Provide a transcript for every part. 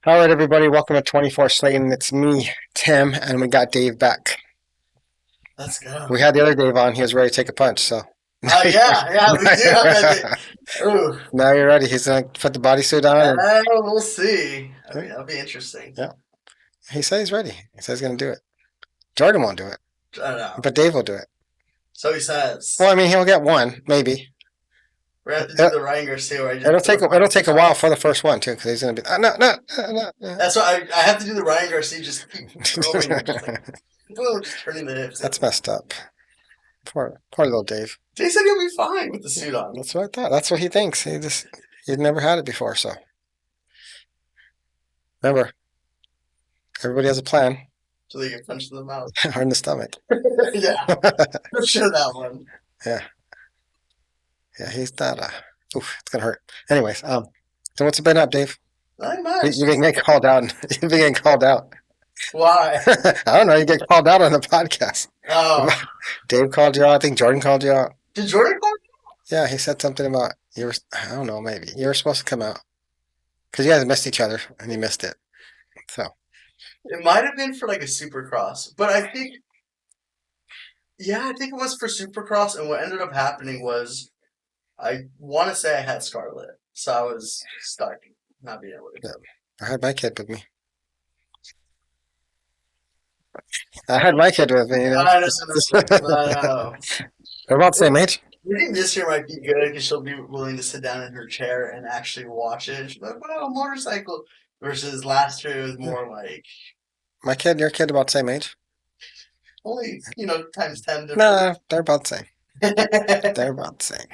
All right, everybody, welcome to 24 Slayton. It's me, Tim, and we got Dave back. Let's go. We had the other Dave on. He was ready to take a punch, so Yeah, we do have that thing. Ooh, now you're ready. He's going to put the bodysuit on. And we'll see. I yeah, mean, that'll be interesting. yeah, he said he's ready. He says he's going to do it. Jordan won't do it, I don't know. but Dave will do it. So he Well, says, I mean, he'll get one, maybe. we're gonna have to do It'll, the Ryan Garcia where I just it'll put take a it'll mic take a while for the first one too, because he's going to be no, no, no, no. That's why I have to do the Ryan Garcia, just keep throwing, just like, boom, just turning the hips That's in. messed up. Poor little Dave. Jay said he'll be fine with the suit on. That's what I thought. That's what he thinks. He'd never had it before, so remember, everybody has a plan. So they get punched in the mouth. or in the stomach. Yeah, for sure that one. Yeah, yeah, he's not. Oof, it's gonna hurt. Anyways, so what's been up, Dave? Not You, much. you been getting called out. You've been getting called out. Why? I don't know. You get called out on the podcast. Oh, Dave called you out. I think Jordan called you out. did Jordan call? Yeah, he said something about you were. I don't know. Maybe you were supposed to come out because you guys missed each other and you missed it. So It might have been for like a supercross, but I think it was for Supercross, and what ended up happening was I want to say I had Scarlet, so I was stuck not being able to yeah, go. I had my kid with me. I had my kid with me. You know, I know, I know. they're about the same age. I think this year might be good because she'll be willing to sit down in her chair and actually watch it. She's like, "Wow, motorcycle!" Versus last year, it was more like My kid, your kid, about the same age. only times 10 difference. Nah, they're about the same. They're about the same.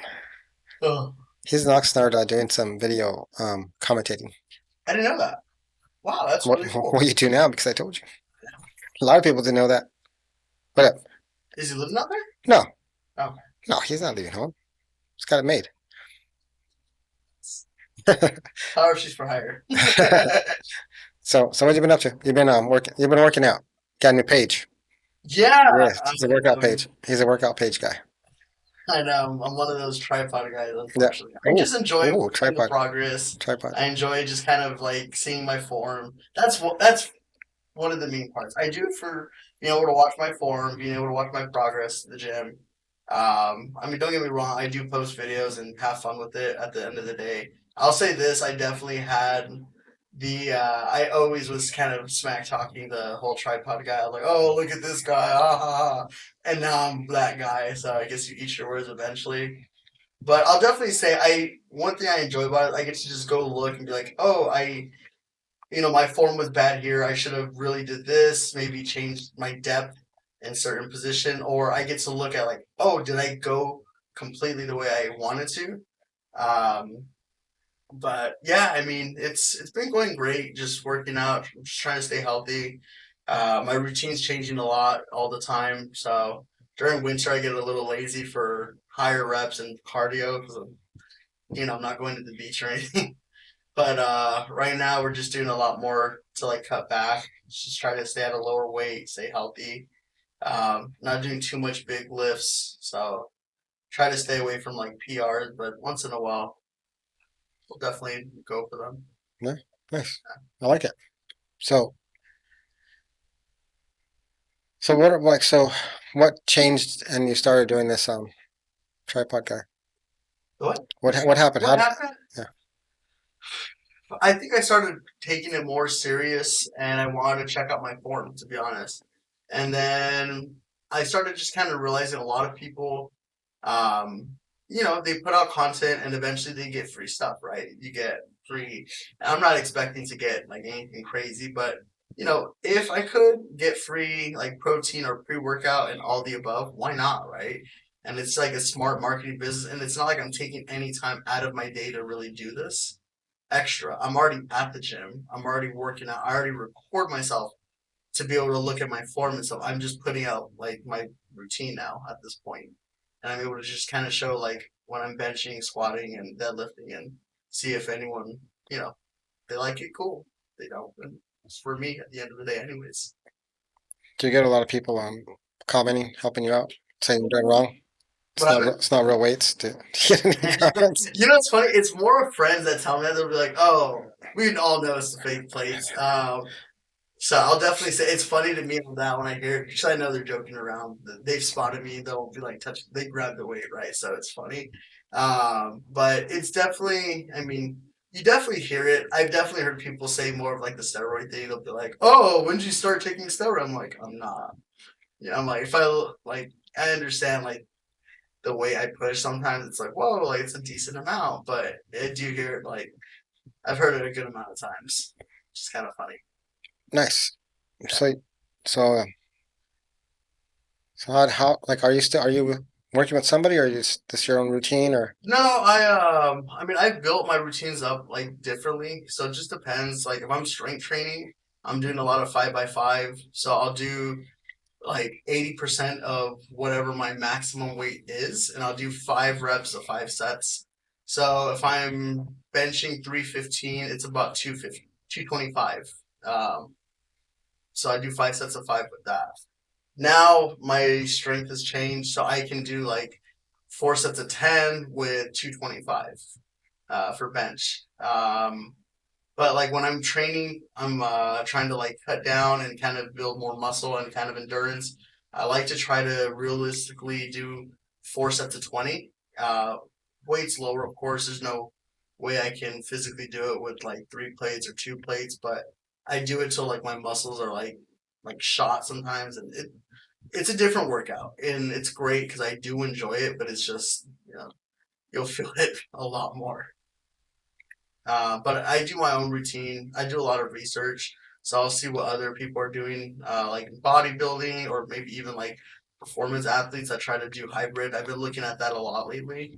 Oh, He's in Oxnard doing some video commentating. I didn't know that. Wow, that's What really what cool. you do now? Because I told you. A lot of people didn't know that. But Is he living out there? no, Oh, no, he's not leaving home. He's got it made. however, she's for hire. So what you been up to? You've been working. You've been working out. Got a new page. Yeah, Yes, he's a workout page. He's a workout page guy. I know. I'm one of those tripod guys, Yeah. unfortunately. I Ooh, just enjoy ooh, seeing the tripod, progress. tripod. I enjoy just kind of like seeing my form. That's one of the main parts. I do it for being able to watch my form, being able to watch my progress at the gym. I mean, don't get me wrong. I do post videos and have fun with it. At the end of the day, I'll say this: I definitely had the. I always was kind of smack talking the whole tripod guy. I was like, "Oh, look at this guy!" Ah, ha, ha. And now I'm that guy. So I guess you eat your words eventually. But I'll definitely say I one thing I enjoy about it, I get to just go look and be like, oh, my form was bad here. I should have really did this, maybe changed my depth in certain position, or I get to look at like, oh, did I go completely the way I wanted to? Um, but yeah, I mean, it's been going great. Just working out, just trying to stay healthy. My routine's changing a lot all the time. So during winter, I get a little lazy for higher reps and cardio because I'm not going to the beach or anything. But right now, we're just doing a lot more to like cut back. Just try to stay at a lower weight, stay healthy. Not doing too much big lifts. So try to stay away from like PRs, but once in a while, we'll definitely go for them. No, nice. I like it. So what changed and you started doing this tripod guy? What? What happened? What happened? Yeah. I think I started taking it more serious and I wanted to check out my form, to be honest. And then I started just kind of realizing a lot of people, um, they put out content and eventually they get free stuff, right? You get free. I'm not expecting to get like anything crazy, but if I could get free like protein or pre-workout and all the above, why not, right? And it's like a smart marketing business, and it's not like I'm taking any time out of my day to really do this extra. I'm already at the gym. I'm already working out. I already record myself to be able to look at my form and stuff. I'm just putting out like my routine now at this point, and I'm able to just kind of show like when I'm benching, squatting, and deadlifting, and see if anyone, they like it. Cool. They don't. And it's for me at the end of the day, anyways. Do you get a lot of people commenting, helping you out, saying you're doing wrong? It's not real weights to get any comments. You know, it's funny. It's more of friends that tell me that they'll be like, "Oh, we all know it's the fake plates." So I'll definitely say it's funny to me on that when I hear it because I know they're joking around. They've spotted me. They'll be like, "Touch." They grab the weight, right? So it's funny. But it's definitely. I mean, you definitely hear it. I've definitely heard people say more of like the steroid thing. They'll be like, "Oh, when did you start taking steroid?" I'm like, "I'm not." Yeah, I'm like, if I like, I understand like the way I push, sometimes it's like, whoa, like it's a decent amount, but I do hear it like I've heard it a good amount of times. Which is kind of funny. Nice. Yeah. So, so, so how like are you working with somebody or is this your own routine or No, I mean I've built my routines up like differently, so it just depends. Like if I'm strength training, I'm doing a lot of 5x5, so I'll do like 80% of whatever my maximum weight is, and I'll do 5 reps of 5 sets. So if I'm benching 315, it's about 250, 225. Um, so I do 5 sets of five with that. Now my strength has changed, so I can do like 4 sets of 10 with 225 for bench. But like when I'm training, I'm trying to like cut down and kind of build more muscle and kind of endurance. I like to try to realistically do 4 sets of 20. Weights lower, of course. There's no way I can physically do it with like 3 plates or 2 plates, but I do it till like my muscles are like shot sometimes, and it's a different workout, and it's great because I do enjoy it, but it's just you'll feel it a lot more. But I do my own routine. I do a lot of research, so I'll see what other people are doing, like bodybuilding or maybe even like performance athletes. I try to do hybrid. I've been looking at that a lot lately.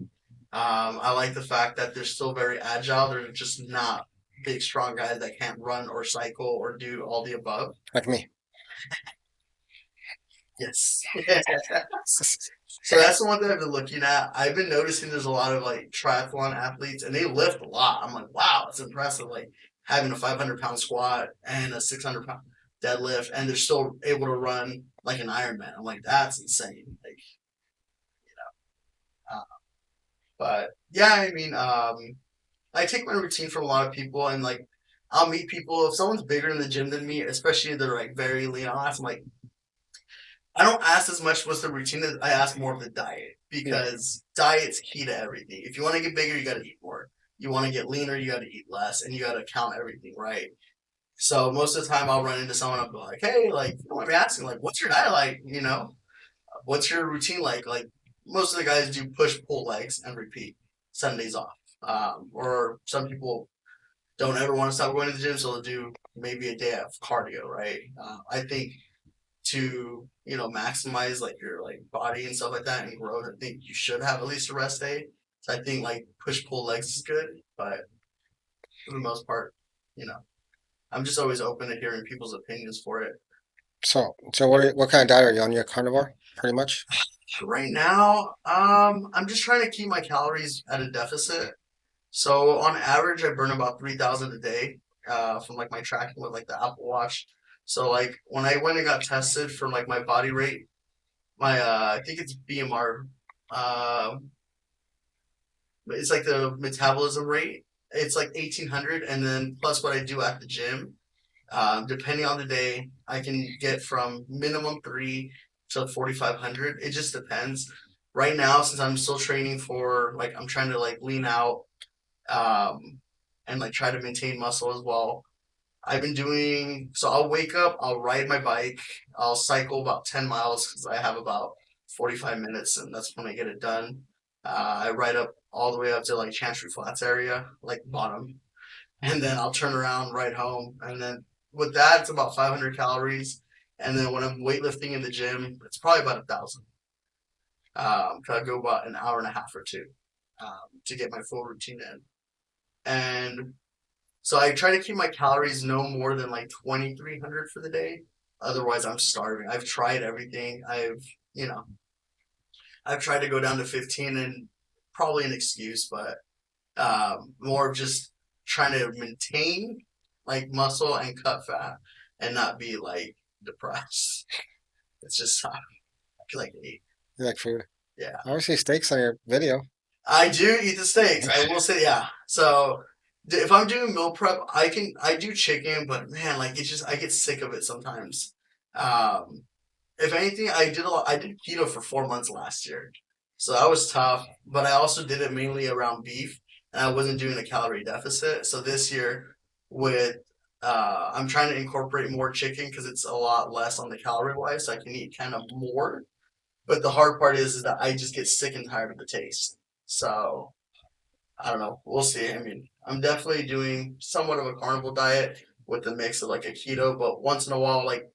I like the fact that they're still very agile. They're just not big, strong guys that can't run or cycle or do all the above. like me? Yes. So that's the one that I've been looking at. I've been noticing there's a lot of like triathlon athletes and they lift a lot. I'm like, wow, it's impressive. Like having a 500-pound squat and a 600-pound deadlift, and they're still able to run like an Ironman. I'm like, that's insane. Like, uh, but yeah, I mean, I take my routine from a lot of people, and like, I'll meet people. If someone's bigger in the gym than me, especially if they're like very lean, I'll ask them like, I don't ask as much what's the routine. I ask more of the diet Yeah. because diet's key to everything. If you want to get bigger, you got to eat more. You want to get leaner, you got to eat less, and you got to count everything right. So most of the time, I'll run into someone. I'll be like, "Hey, like, you might be asking, like, what's your diet like? What's your routine like? Like, most of the guys do push pull legs and repeat. 7 days off. Or some people don't ever want to stop going to the gym, so they'll do maybe a day of cardio, right? I think to maximize like your like body and stuff like that and growth, I think you should have at least a rest day. So I think like push pull legs is good, but for the most part, you know, I'm just always open to hearing people's opinions for it. So what kind of diet are you on? You're a carnivore, pretty much. Right now, I'm just trying to keep my calories at a deficit. So on average, I burn about 3,000 a day from like my tracking with like the Apple Watch. So like when I went and got tested for like my body rate, my I think it's BMR. Uh, it's like the metabolism rate. It's like 1,800, and then plus what I do at the gym. Depending on the day, I can get from minimum 3 to 4,500. It just depends. Right now, since I'm still training for like I'm trying to like lean out um, and like try to maintain muscle as well. I've been doing so. I'll wake up, I'll ride my bike, I'll cycle about 10 miles because I have about 45 minutes, and that's when I get it done. I ride up all the way up to like Chancery Flats area, like bottom, and then I'll turn around, ride home, and then with that, it's about 500 calories. And then when I'm weightlifting in the gym, it's probably about 1,000. Cause I go about an hour and a half or two to get my full routine in. And so I try to keep my calories no more than like 2,300 for the day. Otherwise, I'm starving. I've tried everything. You know, I've tried to go down to 15, and probably an excuse, but more of just trying to maintain like muscle and cut fat and not be like depressed. It's just I feel like I eat. You like food? Yeah. I always see steaks on your video. I do eat the steaks. I will say, yeah. So if I'm doing meal prep, I do chicken, but man, like it's just I get sick of it sometimes. Um, if anything, I did keto for 4 months last year, so that was tough. But I also did it mainly around beef, and I wasn't doing a calorie deficit. So this year, with I'm trying to incorporate more chicken because it's a lot less on the calorie wise, so I can eat kind of more. But the hard part is that I just get sick and tired of the taste. So I don't know. We'll see. I mean, I'm definitely doing somewhat of a carnivore diet with a mix of like a keto, but once in a while, like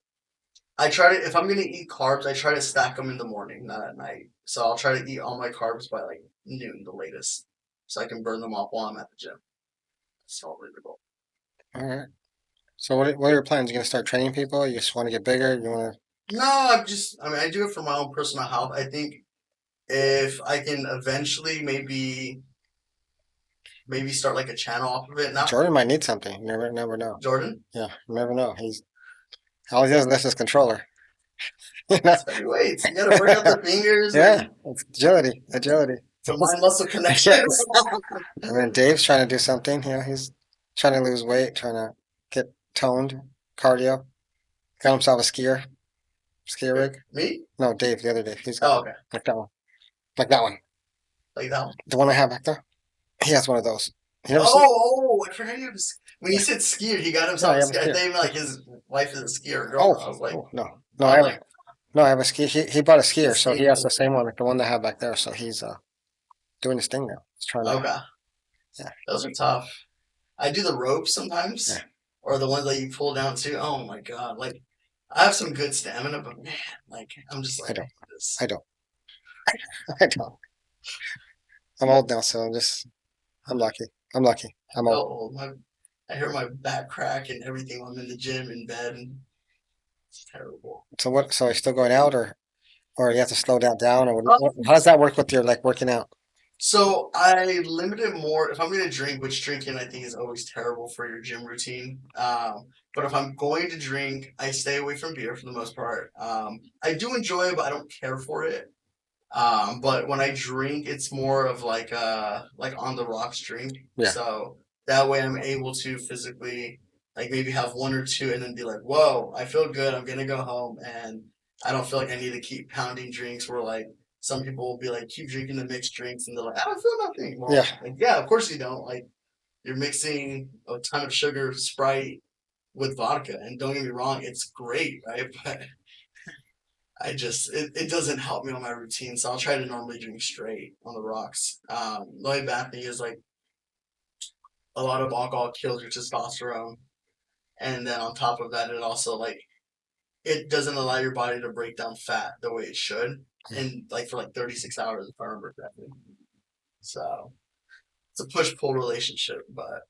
I try to, if I'm gonna eat carbs, I try to stack them in the morning, not at night. So I'll try to eat all my carbs by like noon, the latest, so I can burn them off while I'm at the gym. That's totally the goal. All right. So what are your plans? You gonna start training people? You just want to get bigger? You want to? No, I mean, I do it for my own personal health. I think if I can eventually maybe start like a channel off of it. Not Jordan might need something. You never know. Jordan. Yeah, you never know. He's all he does is lift his controller. You know? It's heavyweights. You gotta work out the fingers Yeah, and it's agility, agility. the mind muscle connection. Yes. And then Dave's trying to do something. You know, he's trying to lose weight, trying to get toned, cardio. Got himself a skier rig. Me? No, Dave, the other Dave. He's got Oh, one. okay. Like that one. Like that one. Like that one. The one I have back there. He has one of those. You never seen? Oh, I forgot he was. When you said skier, he got No, I himself a have a skier. I skier. thought even like his wife is a skier or Oh, girlfriend. I was like, oh no, I was like, no, I have a ski. He bought a skier, so he insane. has the same one, like the one I have back there. So he's doing his thing now. He's trying to. Okay, Yeah, those are tough. I do the ropes sometimes, yeah. or the ones that you pull down too. Oh my god, like I have some good stamina, but man, like I'm just I like don't. this. I don't. I don't. I'm old now, so I'm lucky. I'm lucky. I I'm feel old. old. I hear my back crack and everything when I'm in the gym in bed, and it's terrible. So what? So you're still going out, or you have to slow that down, or how does that work with your like working out? So I limit it more if I'm going to drink, which drinking I think is always terrible for your gym routine. But if I'm going to drink, I stay away from beer for the most part. I do enjoy it, but I don't care for it. But when I drink, it's more of like on the rocks drink. Yeah, So that way I'm able to physically like maybe have one or two and then be like, whoa, I feel good. I'm gonna go home and I don't feel like I need to keep pounding drinks where like some people will be like keep drinking the mixed drinks and they're like, I don't feel nothing. yeah. Well, like, yeah, of course you don't. Like you're mixing a ton of sugar, Sprite with vodka, and don't get me wrong, it's great, right? But it doesn't help me on my routine, so I'll try to normally drink straight on the rocks. The only bad thing is like a lot of alcohol kills your testosterone, and then on top of that, it also like it doesn't allow your body to break down fat the way it should, and like for like 36 hours if I remember correctly. So it's a push pull relationship, but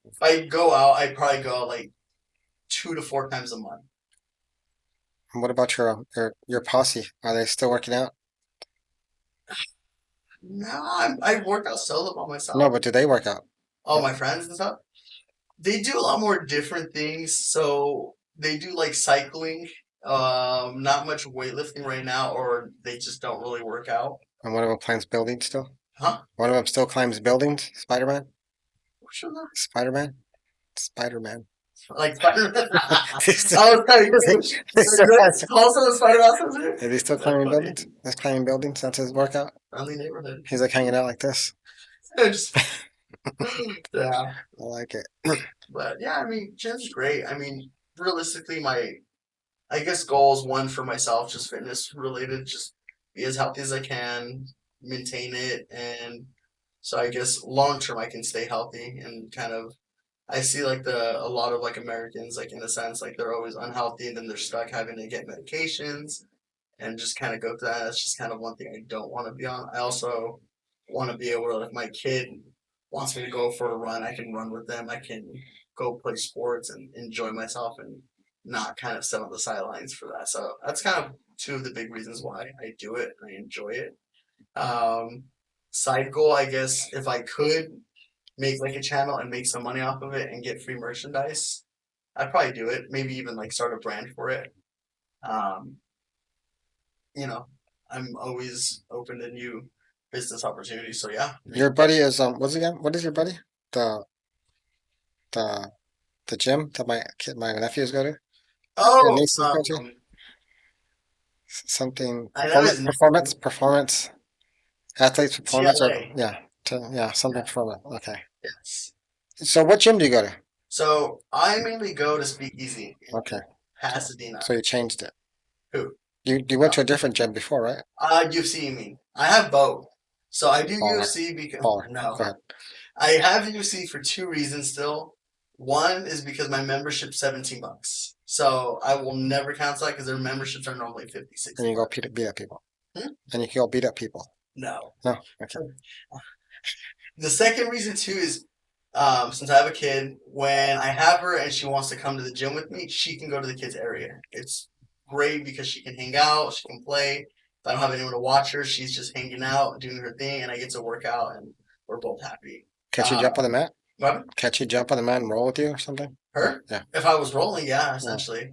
if I go out, I probably go out like 2 to 4 times a month. And what about your posse? Are they still working out? No, I work out solo by No, myself. but do they work out? All my friends and stuff. They do a lot more different things. So they do like cycling, not much weightlifting right now, or they just don't really work out. And one of them climbs buildings still? Huh? One of them still climbs buildings? Spider-Man? Sure not. Spider-Man? Spider-Man. Like Spider-Man. They I was telling you, still also the Spider-Man here. is he still That's climbing funny. buildings? He's climbing buildings? That's his workout? Friendly neighborhood. He's like hanging out like this. Just, yeah. I like it. But yeah, I mean, gym's great. I mean, realistically, my I guess goals one for myself, just fitness related, just be as healthy as I can, maintain it, and so I guess long term I can stay healthy and kind of I see like the a lot of like Americans like in a sense like they're always unhealthy and then they're stuck having to get medications and just kind of go through that. That's just kind of one thing I don't want to be on. I also want to be able to, if my kid wants me to go for a run, I can run with them. I can go play sports and enjoy myself and not kind of sit on the sidelines for that. So that's kind of two of the big reasons why I do it. I enjoy it. Um, Side goal, I guess, if I could make like a channel and make some money off of it and get free merchandise, I'd probably do it. Maybe even like start a brand for it. Um, you know, I'm always open to new business opportunities. So yeah, Your buddy is what's again? What is your buddy? The the the gym that my nephews go to, their oh, nieces go to. Something I know his name. performance athletes performance or TLA. yeah, yeah, something Yeah. performance. Okay. Yes. So what gym do you go to? So I mainly go to Speakeasy in Okay. Pasadena. So you changed it. Who? You went to a different gym before, right? UFC, you mean? I have both. So I do Baller. UFC because Baller. no, Go ahead. I have UFC for two reasons still. One is because my membership's $17. So I will never cancel that because their memberships are normally 50, And 60 you go bucks. beat up people. Hmm? And you can go beat up people. No. No. Okay. The second reason too is since I have a kid, when I have her and she wants to come to the gym with me, she can go to the kids area. It's great because she can hang out, she can play. If I don't have anyone to watch her, she's just hanging out, doing her thing, and I get to work out, and we're both happy. Catch you jump on the mat? What? Catch you jump on the mat and roll with you or something? Her? Yeah. If I was rolling, yeah, Yeah. essentially.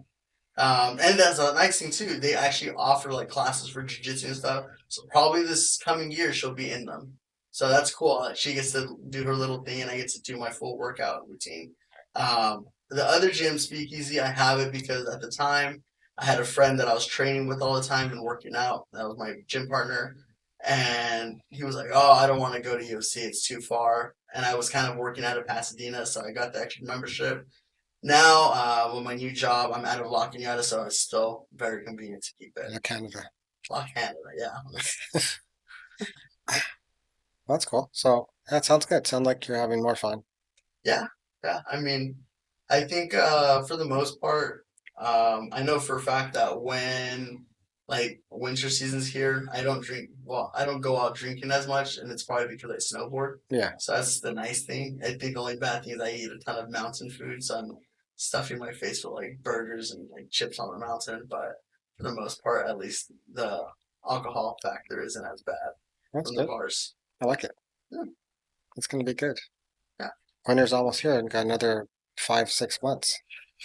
And that's a nice thing too. They actually offer like classes for jujitsu and stuff. So probably this coming year she'll be in them. So that's cool. She gets to do her little thing, and I get to do my full workout routine. The other gym, Speakeasy, I have it because at the time I had a friend that I was training with all the time and working out. That was my gym partner, and he was like, "Oh, I don't want to go to UFC. It's too far." And I was kind of working out of Pasadena, so I got the extra membership. Now, with my new job, I'm out of La Cunada, so it's still very convenient to keep it. In Canada. La Canada, yeah. That's cool. So that sounds good. Sounds like you're having more fun. Yeah, yeah. I mean, I think for the most part, I know for a fact that when like winter season's here, I don't drink. Well, I don't go out drinking as much, and it's probably because I snowboard. Yeah. So that's the nice thing. I think the only bad thing is I eat a ton of mountain food, so I'm stuffing my face with like burgers and like chips on the mountain. But for the most part, at least the alcohol factor isn't as bad That's from the good. bars. I like it. Yeah. It's gonna be good. Yeah. Winter's almost here and got another 5, 6 months.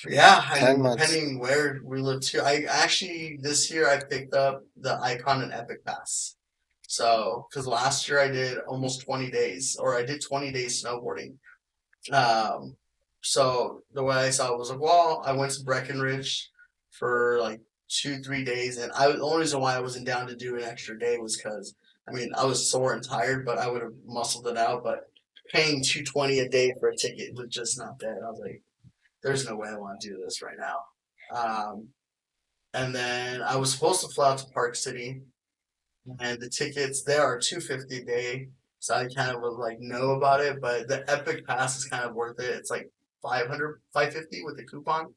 Yeah, I mean, 10 months. depending where we live too. I actually this year I picked up the Icon and Epic Pass. So, because last year I did almost 20 days, or I did 20 days snowboarding. Um, so the way I saw it was like, well, I went to Breckenridge for like 2, 3 days, and the only reason why I wasn't down to do an extra day was because I mean I was sore and tired, but I would have muscled it out. But paying 220 a day for a ticket was just not there. I was like, there's no way I want to do this right now. Um, and then I was supposed to fly out to Park City, and the tickets there are 250 a day. So I kind of was like know about it, but the Epic Pass is kind of worth it. It's like 500, 550 with the coupon.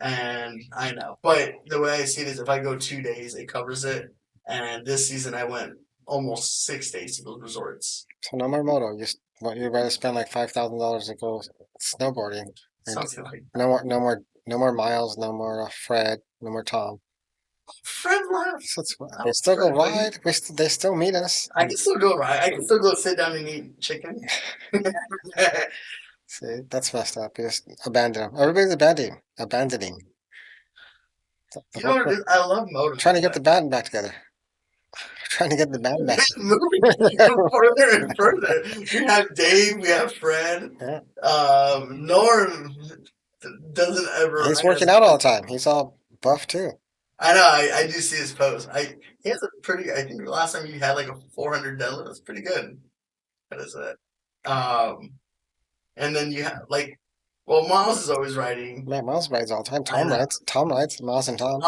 And I know, but the way I see it is if I go 2 days, it covers it. And this season I went almost 6 days to those resorts. So no more moto. You rather spend like $5,000 to go snowboarding, and Something like no more Miles, no more Fred, no more Tom. Fred left. So they still go Fred, but ride. They still meet us. I can still go right. I can still go sit down and eat chicken. See, that's messed up. You just abandon them. Everybody's abandoning. The You whole know what it crew. is? I love moto. Trying to get the band back together. Trying to get the band back. Moving even further and further. We have Dave, we have Fred. Yeah. Norm doesn't ever. He's working out all the time. He's all buff too. I know. I do see his post. He has a pretty. I think the last time he had like a 400 deadlift. That's pretty good. That is it. And then you have like, well, Miles is always riding. Man, Miles rides all the time. I know. Tom rides. Miles and Tom.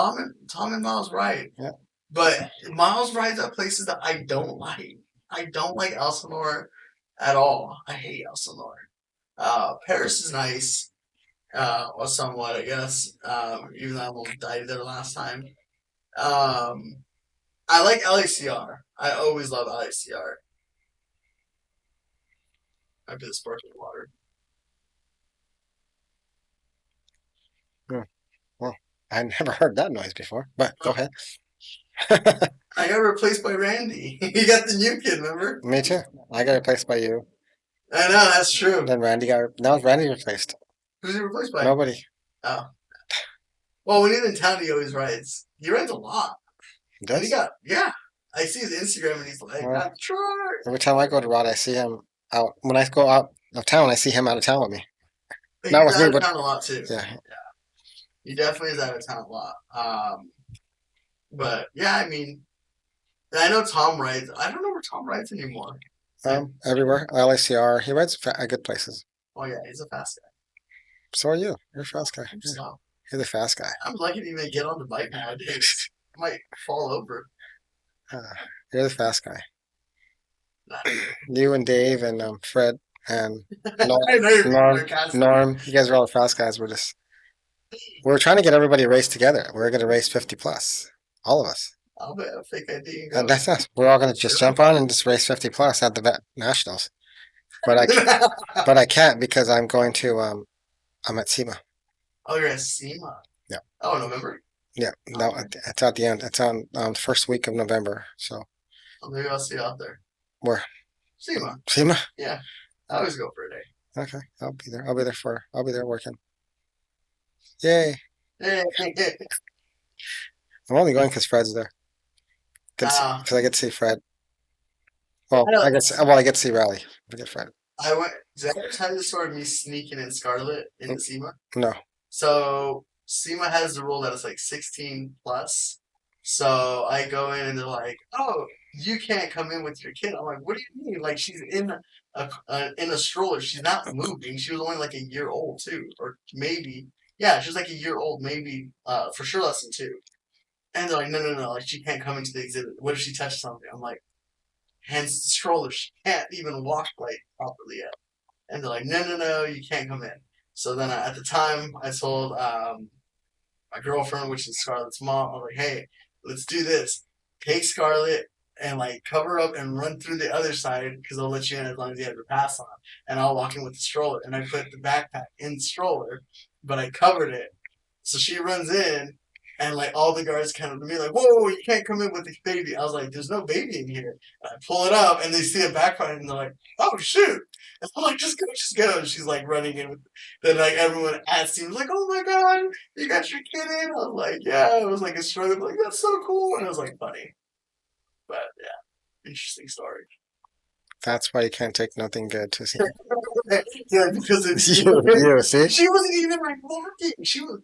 Tom and Miles ride. Yeah. But Miles rides at places that I don't like. I don't like Elsinore at all. I hate Elsinore. Paris is nice, or somewhat, I guess. Even though I almost died there last time. I like LACR. I always love LACR. Might be the sparkling water. Yeah. Well, I never heard that noise before. But go ahead. I got replaced by Randy. He got the new kid, remember? Me too. I got replaced by you. I know, that's true. Then now Randy replaced. Who's he replaced by? Nobody. Oh. Well, when he's in town, he always rides. He rides a lot. He And does? yeah. I see his Instagram and he's like, Well, I'm Troy. every time I go to Rod, I see him out. When I go out of town, I see him out of town with me. Not He's with me, out of but town a lot too. yeah. He definitely is out of town a lot. But yeah, I mean, I know Tom rides. I don't know where Tom rides anymore. Everywhere. LACR. He rides at good places. Oh yeah, he's a fast guy. So are you. You're a fast guy. I'm Yeah, slow. you're the fast guy. I'm lucky to even get on the bike nowadays. I might fall over. Uh, you're the fast guy. Nah. You and Dave and Fred and Norm, I know you're being Norm, sarcastic. Norm. You guys are all the fast guys. We're trying to get everybody to race together. We're going to race 50 plus. All of us. I'll bet a fake ID and And go. that's us. We're all going to just jump on and just race 50 plus at the nationals. But I can't because I'm going to I'm at SEMA. Oh, you're at SEMA. Yeah. Oh, November. Yeah. No, it's at the end. It's on the first week of November. So Oh, maybe I'll see you out there. where SEMA. SEMA? Yeah. I always go for a day. Okay, I'll be there. I'll be there working. Yay! Hey. I'm only going because Fred's there. Because I get to see Fred. Well, I get to see Raleigh. Forget Fred. I went. Did I ever tell you the story of me sneaking in Scarlet in the SEMA? No. So SEMA has the rule that it's like 16 plus. So I go in and they're like, "Oh, you can't come in with your kid." I'm like, "What do you mean? Like she's in a stroller. She's not moving. She was only like a year old too, or maybe yeah, she was like a year old, maybe for sure less than two." And they're like, "No, no, no! Like she can't come into the exhibit. What if she touches something?" I'm like, "Hence the stroller. She can't even walk like properly yet." And they're like, "No, no, no! You can't come in." So then at the time, I told my girlfriend, which is Scarlett's mom, I was like, "Hey, let's do this. Take Scarlett and like cover her up and run through the other side because they'll let you in as long as you have your pass on. And I'll walk in with the stroller." And I put the backpack in the stroller, but I covered it. So she runs in, and like all the guards kind of to me like, "Whoa, you can't come in with the baby." I was like, "There's no baby in here." And I pull it up, and they see a backpack, and they're like, "Oh shoot!" And I'm like, "Just go, just go." And she's like running in with. Then like everyone at scene was like, "Oh my god, you got your kid in!" I was like, "Yeah." It was like a struggle. Like that's so cool, and it was like funny, but yeah, interesting story. That's why you can't take nothing good to see. Yeah, because it's You see? she wasn't even like walking. She was.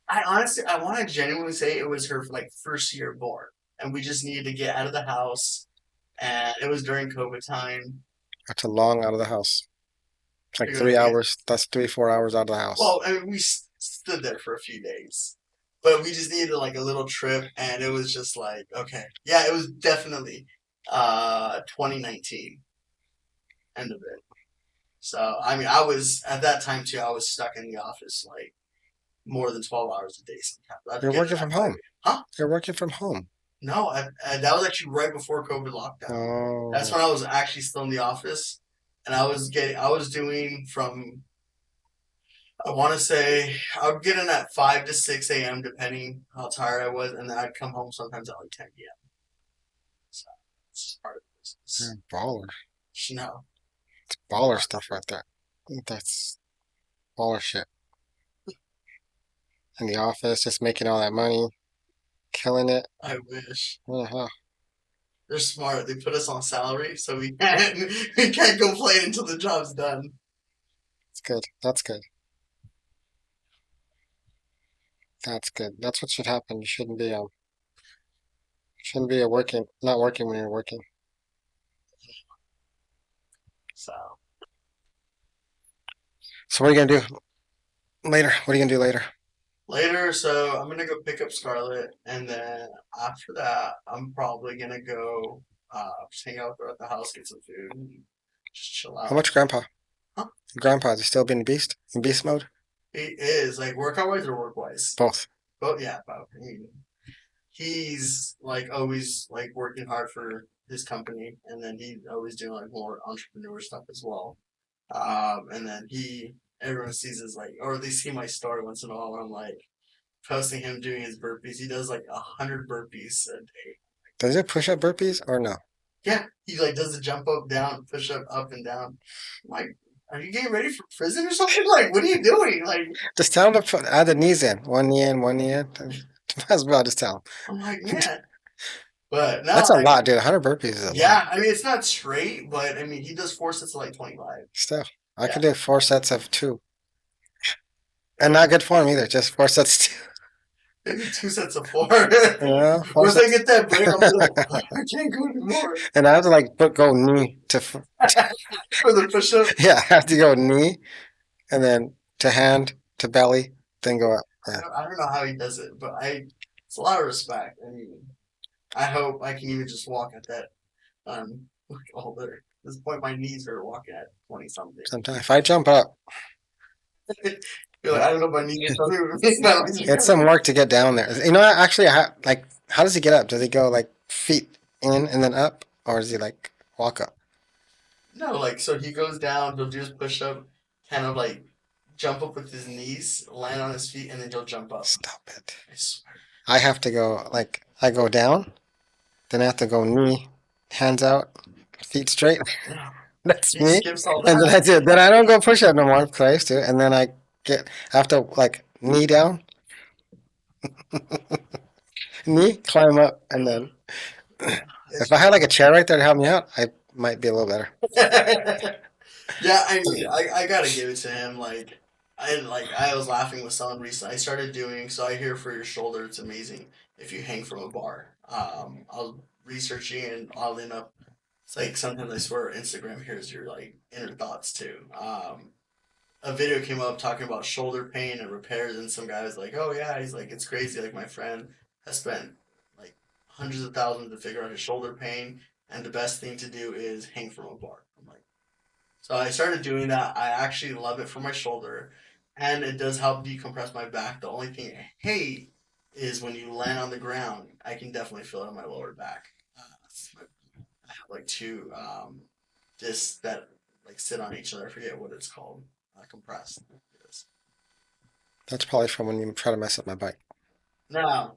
I honestly, I want to genuinely say it was her like first year born, and we just needed to get out of the house, and it was during COVID time. That's a long out of the house. It's like We were 3 hours. That's 3, 4 hours out of the house. well, I mean, we stood there for a few days, but we just needed like a little trip, and it was just like okay, yeah, it was definitely 2019 end of it. So I mean, I was at that time too. I was stuck in the office like more than 12 hours a day sometimes. You're I'd get working that from by home. huh? You're working from home. No, that was actually right before COVID lockdown. That's Oh, when I was actually still in the office, and I was doing from, I want to say, I would get in at 5 to 6 a.m. depending how tired I was, and then I'd come home sometimes at like 10 p.m. So it's just part of the you're business. a baller. No, Baller stuff right there. That's baller shit. In the office, just making all that money, killing it. I wish. Uh-huh. They're smart. They put us on salary, so we can't complain until the job's done. It's good. That's good. That's good. That's what should happen. You shouldn't be a working not working when you're working. So So what are you gonna do later? What are you gonna do later? later, so I'm gonna go pick up Scarlett, and then after that, I'm probably gonna go just hang out at the house, get some food, and just chill How out. much grandpa? Huh? Grandpa, is he still being beast? In beast mode? He is like workout wise or work wise. Both. But yeah, about he's like always like working hard for his company, and then he's always doing like more entrepreneur stuff as well. And then everyone sees his like, or they see my story once in a while, where I'm like posting him doing his burpees. He does like 100 burpees a day. Does it push up burpees or no? Yeah, he like does the jump up, down, push up and down. I'm like, are you getting ready for prison or something? Like, what are you doing? Like, Just tell him to add the knees in. One knee in, one knee in. Might as well just tell I'm like, man, But no, That's a I lot, mean, dude. 100 burpees is a lot. yeah, I mean it's not straight, but I mean he does 4 sets of like 25. Still, I could Yeah, do 4 sets of two, and not good form either. Just 4 sets. maybe 2 sets of four. You know, four Once I sets. get that break, I'll be like, I can't go anymore And I have to like go knee to. for the push-up. Yeah, I have to go knee and then to hand to belly, then go up. Yeah, I don't know how he does it, but it's a lot of respect. I mean, I hope I can even just walk at that like older. At this point, my knees are walking at 20 something. sometimes if I jump up, You're like, I don't know if my knees are something. it's some work to get down there. You know, actually, like, how does he get up? Does he go like feet in and then up, or does he like walk up? No, like so he goes down, he'll do his push up, kind of like jump up with his knees, land on his feet, and then he'll jump up. Stop it. I swear. I have to go like I go down, then I have to go knee, hands out, feet straight. No, That's he me. skips all And then that. I do. Then I don't go push up no more because I used to. And then I have to like knee down, knee, climb up, and then if I had like a chair right there to help me out, I might be a little better. Yeah, I mean, I gotta give it to him. I was laughing with someone recently. I started doing so. I hear for your shoulder, it's amazing if you hang from a bar. I was researching and oddly enough, it's like sometimes I swear Instagram hears your like inner thoughts too. A video came up talking about shoulder pain and repairs, and some guy was like, "Oh yeah," he's like, "It's crazy. Like my friend has spent like hundreds of thousands to figure out his shoulder pain, and the best thing to do is hang from a bar." I'm like, so I started doing that. I actually love it for my shoulder, and it does help decompress my back. The only thing I hate is when you land on the ground. I can definitely feel it in my lower back. I have like two discs that like sit on each other. I forget what it's called. Compressed. Yes. That's probably from when you try to mess up my bike. No,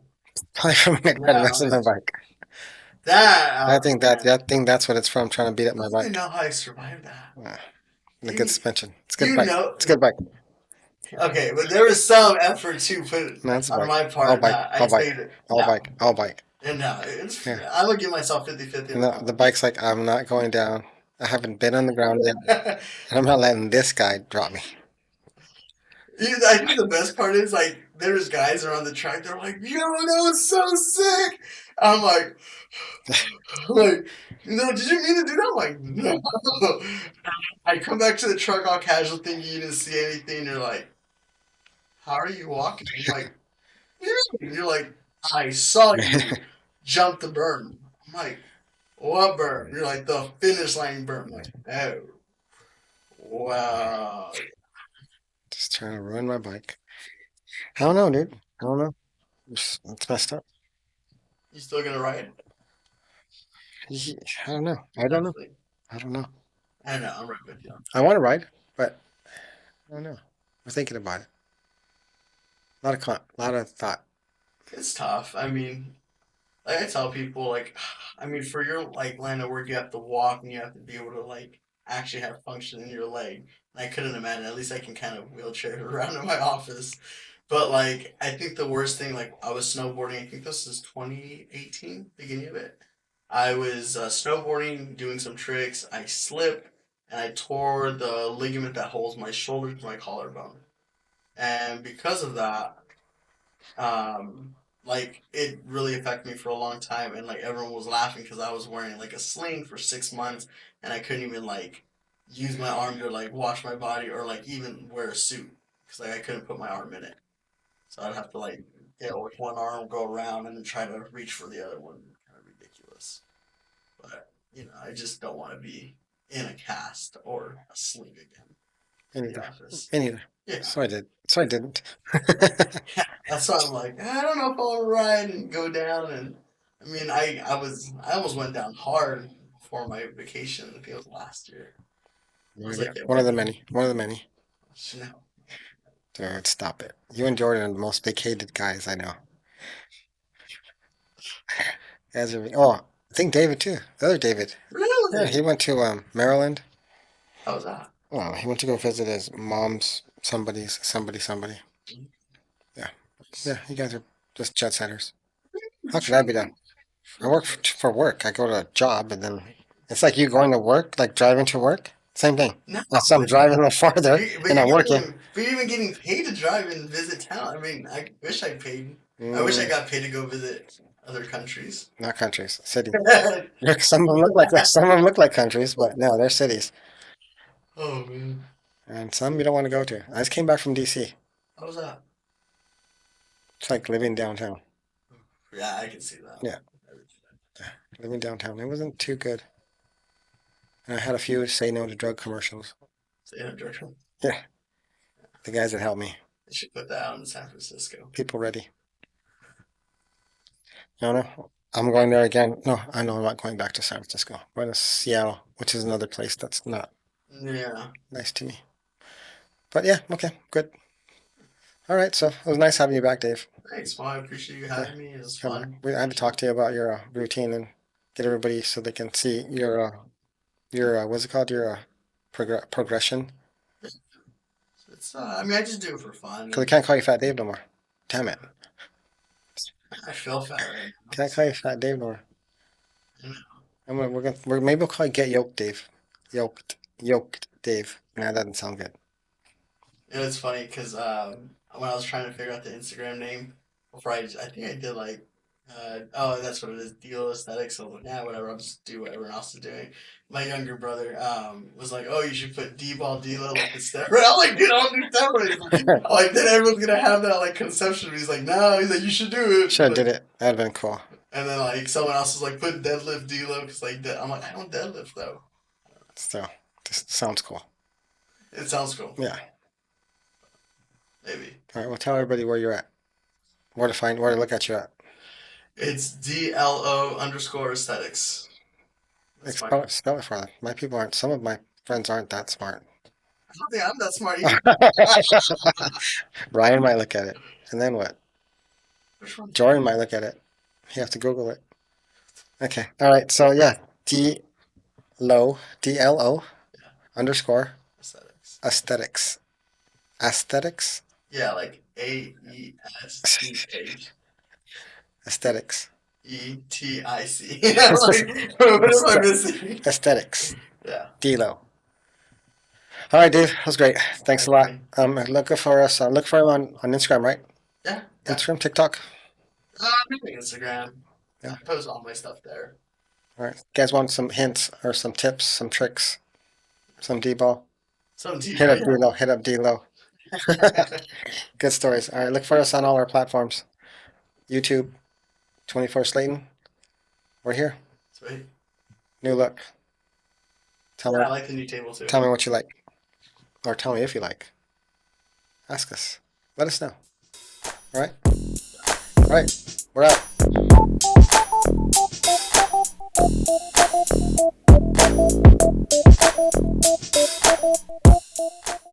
Probably from when you try to mess no, up my bike. that. I Oh think man, that's what it's from. Trying to beat up I my don't even bike. know how I survived that. The good You, suspension. It's a good you bike. know, It's a good bike. okay, but there was some effort to put No, it's a on bike. my All part bike. that I All bike. saved it. All No, bike. All bike. and no, it's. Yeah. I would give myself 50-50 on No, that the one. bike's like, I'm not going down. I haven't been on the ground yet, and I'm not letting this guy drop me. I think the best part is like there's guys around the track. They're like, "Yo, that was so sick." I'm like, like, no, did you mean to do that? I'm like, no. I come back to the truck all casual, thinking you didn't see anything. You're like, how are you walking? I'm like, yeah. You're like, I saw you jump the berm. I'm like, what berm? You're like, the finish line berm. I'm like, oh, wow. Just trying to ruin my bike. I don't know, dude. I don't know. It's messed up. You still gonna ride? I don't know. I don't know. Eventually. I don't know. I know, I'm right with you. I want to ride, but I don't know. We're thinking about it. A lot of thought. It's tough. I mean, like I tell people, like, I mean, for your like line of work, you have to walk and you have to be able to like actually have function in your leg. And I couldn't imagine. At least I can kind of wheelchair around in my office. But like, I think the worst thing, like, I was snowboarding. I think this is 2018, beginning of it. I was snowboarding, doing some tricks. I slipped and I tore the ligament that holds my shoulder to my collarbone. And because of that, like it really affected me for a long time, and like everyone was laughing because I was wearing like a sling for 6 months, and I couldn't even like use my arm to like wash my body or like even wear a suit because like I couldn't put my arm in it, so I'd have to like get with one arm, go around, and then try to reach for the other one. Kind of ridiculous, but I just don't want to be in a cast or a sling again Me in the neither. office. Me neither. Yeah, So I did. So I didn't. that's why I'm like, I don't know if I want to ride and go down. And I mean, I almost went down hard before my vacation. I think it was last year. I was like, yeah, One we're of the good. many. One of the many. No, Dude, stop it. You and Jordan are the most vacated guys I know. Guys are, oh, I think David too. The other David. Yeah, he really? went to Maryland. How was that? Oh, he went to go visit his mom's somebody. Yeah. Yeah, you guys are just jet setters. How could I be done? I work for work. I go to a job, and then it's like you going to work, like driving to work. Same thing. No, So I'm but driving a little farther, but and I'm working. you're even getting paid to drive and visit town. I mean, I wish I paid. I wish I Mm, got paid to go visit other countries. not countries, cities. Some of them look like countries, but no, they're cities. Oh man, And some you don't want to go to. I just came back from DC. how was that? It's like living downtown. Yeah, I can see that. Yeah, living downtown. It wasn't too good. And I had a few say no to drug commercials. So, yeah, Georgia. Yeah, the guys that helped me. They should put that out in San Francisco. People ready. No, no. I'm going there again. No, I know I'm not going back to San Francisco. I'm going to Seattle, which is another place that's not Yeah. nice to me. But yeah, okay, good. All right, so it was nice having you back, Dave. Thanks. Well, I appreciate you Yeah, having me. It was fun. I had to talk to you about your routine and get everybody so they can see your what's it called? Your progression. It's I mean, I just do it for Because I fun. can't call you Fat Dave no more. Damn it. I feel fat right now. Can't call you Fat Dave no more. You know, Maybe we'll call you Get Yoked Dave. Yoked Dave. Nah, that doesn't sound good. it's funny because when I was trying to figure out the Instagram name before I think I did like, oh, that's what it is, deal aesthetics. So I'm like, yeah, whatever. I'll just do what everyone else is doing. My younger brother was like, oh, you should put D-ball D-lo like the steroid. I'm like, dude, I don't do steroids. Like, then everyone's gonna have that like conception. He's like, no, he's like, you should do it. Should have Like, did it. That'd have been cool. and then like someone else is like, put deadlift D-lo because like I'm like, I don't deadlift though. Still, just sounds cool. It sounds cool. Yeah. Maybe All right. Well, tell everybody where you're at. Where to look at you at. it's DLO underscore aesthetics. Like, That's my. spell it for them. My people aren't. Some of my friends aren't that smart. I don't think I'm that smart either. Ryan might look at it, and then what? Which one? Jordan might look at it. You have to Google it. Okay. All right. So yeah, DLO underscore Aesthetics. aesthetics. Aesthetics. Yeah, like AESTH Aesthetics. ETIC. I'm like, what am I missing? Aesthetics. Yeah. Delo. All right, Dave. That was great. Thanks a lot. Okay. Look for us. Look for him on Instagram, right? Yeah. Yeah. Instagram, TikTok. Maybe Instagram. Yeah. I post all my stuff there. All right. You guys want some hints or some tips, some tricks, some D-ball? Some TV. Hit up D-Lo. Hit up D-Lo. Good stories. All right. Look for us on all our platforms. YouTube, 24 Slayton. We're here. Sweet. New look. Tell Yeah, me, I like the new table too. tell me what you like, or tell me if you like. Ask us. Let us know. All right. All right. We're out.